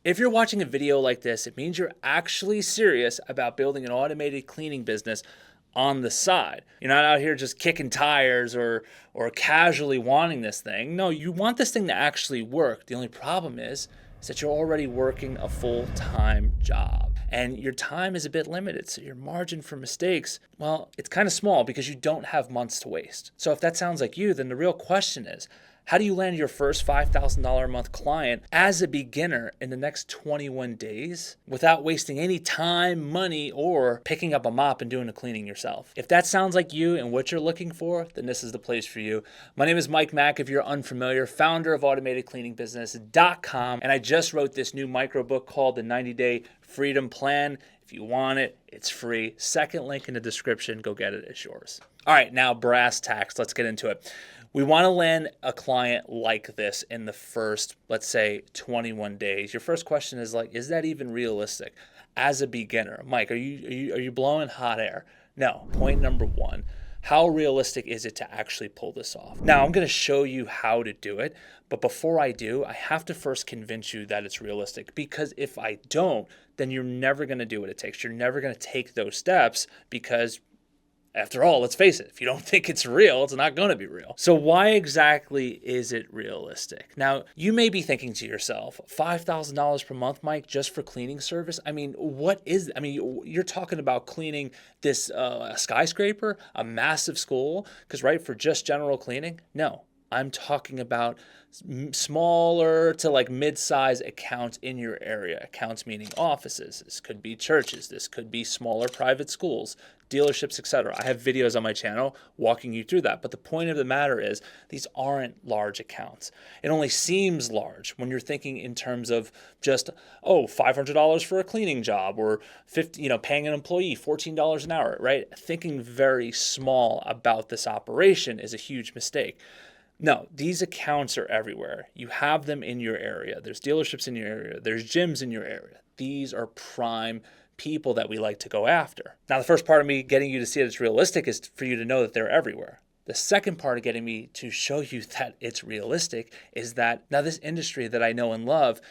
If you're watching a video like this, it means you're actually serious about building an automated cleaning business on the side. You're not out here just kicking tires or casually wanting this thing. No, you want this thing to actually work. The only problem is that you're already working a full-time job and your time is a bit limited. So your margin for mistakes, well, it's kind of small because you don't have months to waste. So if that sounds like you, then the real question is, how do you land your first $5,000 a month client as a beginner in the next 21 days without wasting any time, money, or picking up a mop and doing the cleaning yourself? If that sounds like you and what you're looking for, then this is the place for you. My name is Mike Mak, if you're unfamiliar, founder of AutomatedCleaningBusiness.com, and I just wrote this new micro book called the 90-Day Freedom Plan. If you want it, it's free. Second link in the description. Go get it. It's yours. All right, now brass tacks. Let's get into it. We want to land a client like this in the first, let's say, 21 days. Your first question is like, is that even realistic? As a beginner, Mike, are you blowing hot air? No. Point number one, how realistic is it to actually pull this off? Now, I'm going to show you how to do it, but before I do, I have to first convince you that it's realistic, because if I don't, then you're never going to do what it takes. You're never going to take those steps because, after all, let's face it, if you don't think it's real, it's not going to be real. So why exactly is it realistic? Now, you may be thinking to yourself, $5,000 per month, Mike, just for cleaning service? I mean, what is, I mean, you're talking about cleaning this skyscraper, a massive school, because right, for just general cleaning? No, I'm talking about smaller to like mid-size accounts in your area. Accounts meaning offices. This could be churches. This could be smaller private schools, dealerships, etc. I have videos on my channel walking you through that. But the point of the matter is these aren't large accounts. It only seems large when you're thinking in terms of just, oh, $500 for a cleaning job, or paying an employee $14 an hour, right? Thinking very small about this operation is a huge mistake. No, these accounts are everywhere. You have them in your area. There's dealerships in your area. There's gyms in your area. These are prime people that we like to go after. Now, the first part of me getting you to see that it's realistic is for you to know that they're everywhere. The second part of getting me to show you that it's realistic is that now this industry that I know and love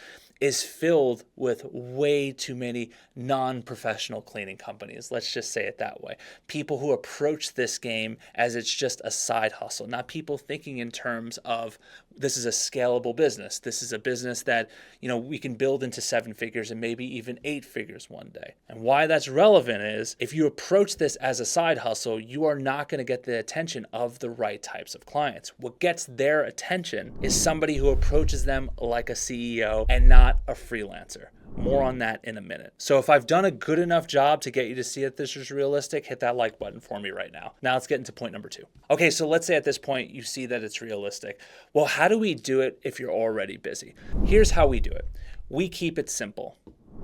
is filled with way too many non-professional cleaning companies. Let's just say it that way. People who approach this game as it's just a side hustle, not people thinking in terms of this is a scalable business. This is a business that, we can build into 7 figures and maybe even 8 figures one day. And why that's relevant is if you approach this as a side hustle, you are not going to get the attention of the right types of clients. What gets their attention is somebody who approaches them like a CEO and not a freelancer. More on that in a minute. So if I've done a good enough job to get you to see that this is realistic, hit that like button for me right now. Now let's get into point number 2. Okay, so let's say at this point you see that it's realistic. Well, how do we do it if you're already busy? Here's how we do it. We keep it simple.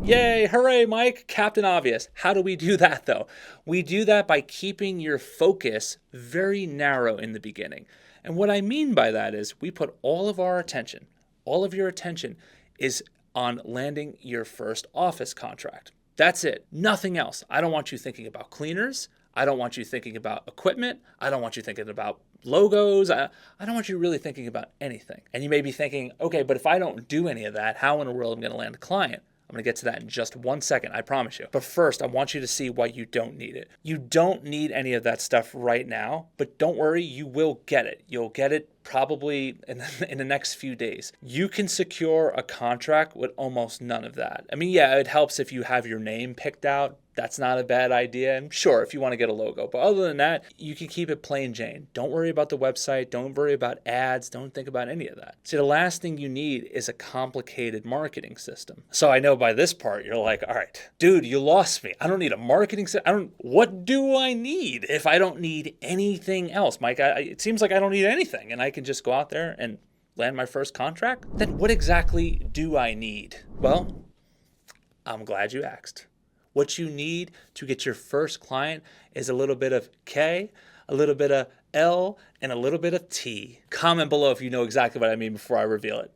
Yay, hooray, Mike, Captain Obvious. How do we do that though? We do that by keeping your focus very narrow in the beginning. And what I mean by that is we put all of your attention is on landing your first office contract. That's it. Nothing else. I don't want you thinking about cleaners. I don't want you thinking about equipment. I don't want you thinking about logos. I don't want you really thinking about anything. And you may be thinking, okay, but if I don't do any of that, how in the world am I going to land a client? I'm going to get to that in just 1 second, I promise you. But first, I want you to see why you don't need it. You don't need any of that stuff right now, but don't worry, you will get it. You'll get it probably in the next few days. You can secure a contract with almost none of that. I mean, yeah, it helps if you have your name picked out. That's not a bad idea. And sure, if you want to get a logo. But other than that, you can keep it plain Jane. Don't worry about the website. Don't worry about ads. Don't think about any of that. See, the last thing you need is a complicated marketing system. So I know by this part, you're like, all right, dude, you lost me. I don't need a marketing system. What do I need if I don't need anything else? Mike, it seems like I don't need anything and I can just go out there and land my first contract. Then what exactly do I need? Well, I'm glad you asked. What you need to get your first client is a little bit of K, a little bit of L, and a little bit of T. Comment below if you know exactly what I mean before I reveal it.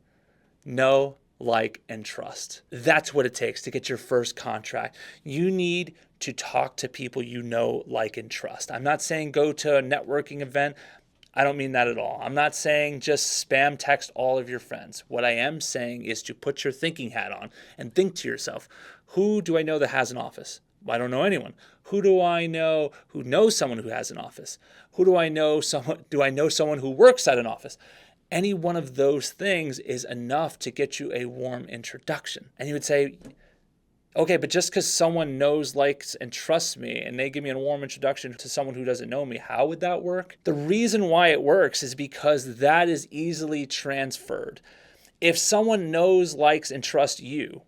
Know, like, and trust. That's what it takes to get your first contract. You need to talk to people you know, like, and trust. I'm not saying go to a networking event. I don't mean that at all. I'm not saying just spam text all of your friends. What I am saying is to put your thinking hat on and think to yourself, who do I know that has an office? Well, I don't know anyone. Who do I know who knows someone who has an office? Who do I know someone who works at an office? Any one of those things is enough to get you a warm introduction. And you would say, okay, but just because someone knows, likes, and trusts me and they give me a warm introduction to someone who doesn't know me, how would that work? The reason why it works is because that is easily transferred. If someone knows, likes, and trusts you,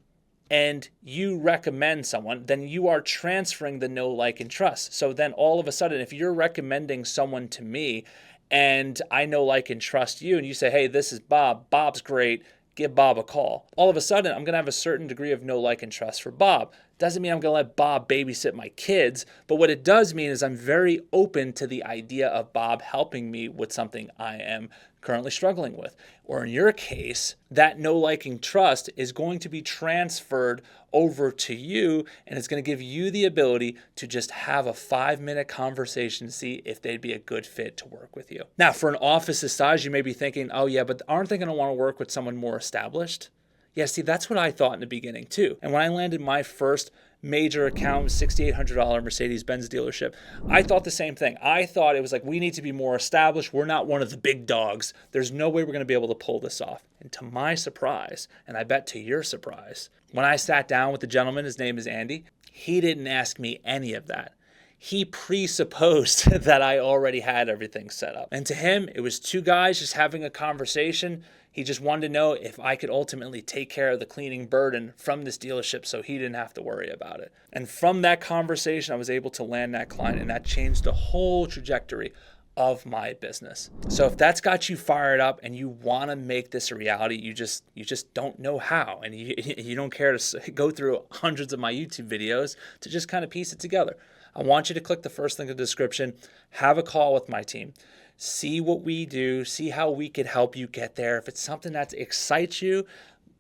and you recommend someone, then you are transferring the know, like, and trust. So then all of a sudden, if you're recommending someone to me and I know, like, and trust you, and you say, hey, this is Bob, Bob's great, give Bob a call. All of a sudden, I'm going to have a certain degree of know, like, and trust for Bob. Doesn't mean I'm going to let Bob babysit my kids, but what it does mean is I'm very open to the idea of Bob helping me with something I am currently struggling with. Or in your case, that know, like, and trust is going to be transferred over to you, and it's going to give you the ability to just have a 5-minute conversation to see if they'd be a good fit to work with you. Now, for an office this size, you may be thinking, oh yeah, but aren't they going to want to work with someone more established? Yeah, see, that's what I thought in the beginning too. And when I landed my first major account, $6,800 Mercedes-Benz dealership, I thought the same thing. I thought it was like, we need to be more established. We're not one of the big dogs. There's no way we're going to be able to pull this off. And to my surprise, and I bet to your surprise, when I sat down with the gentleman, his name is Andy, he didn't ask me any of that. He presupposed that I already had everything set up. And to him, it was two guys just having a conversation. He just wanted to know if I could ultimately take care of the cleaning burden from this dealership so he didn't have to worry about it. And from that conversation, I was able to land that client, and that changed the whole trajectory of my business. So if that's got you fired up and you want to make this a reality, you just don't know how, and you don't care to go through hundreds of my YouTube videos to just kind of piece it together. I want you to click the first link in the description, have a call with my team, see what we do, see how we could help you get there. If it's something that excites you,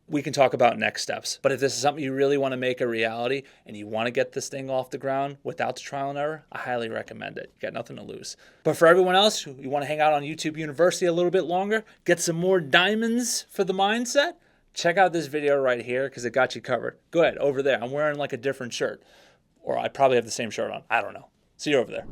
we can talk about next steps. But if this is something you really want to make a reality and you want to get this thing off the ground without the trial and error, I highly recommend it. You got nothing to lose. But for everyone else who you want to hang out on YouTube University a little bit longer, get some more diamonds for the mindset, check out this video right here because it got you covered. Go ahead, over there. I'm wearing like a different shirt. Or I probably have the same shirt on. I don't know. See you over there.